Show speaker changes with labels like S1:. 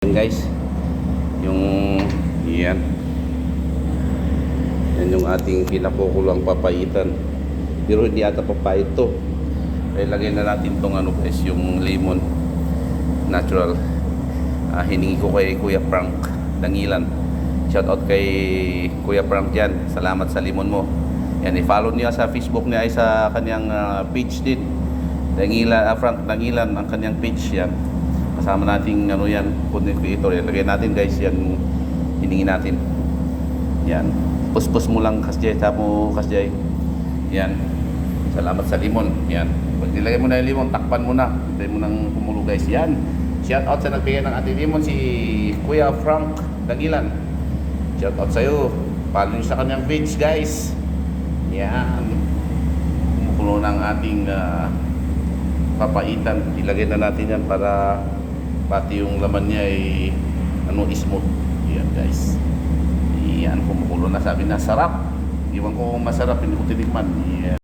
S1: Yan guys, yung yan. Yan yung ating pinakukulang papaitan. Pero hindi ata papait to. Kaya lagay na natin tong ano guys, yung lemon natural. Hiningi ko kay Kuya Frank Dangilan. Shout out kay Kuya Frank dyan. Salamat sa lemon mo. Yan, i-follow niya sa Facebook niya ay sa kanyang page din. Dangilan, Frank Dangilan ang kanyang page yan. Kasama nating ano yan, content creator yan. Lagyan natin guys yan, hiningi natin. Yan. Puspos mo lang kasjay, tamo kasjay. Yan. Salamat sa limon. Yan. Pag nilagay mo na yung limon, takpan mo na. Hintay mo nang kumulo guys. Yan. Shout out sa nagbigay ng ating limon, si Kuya Frank Dangilan. Shout out sa'yo. Follow nyo sa kanyang page guys. Yan. Kumukulo ng ating papaitan. Ilagay na natin yan para pati yung laman niya ay smooth. Yan guys. Yan, kumukulo na, sabi na sarap. Iwan ko kung masarap, hindi ko tinikman. Yan.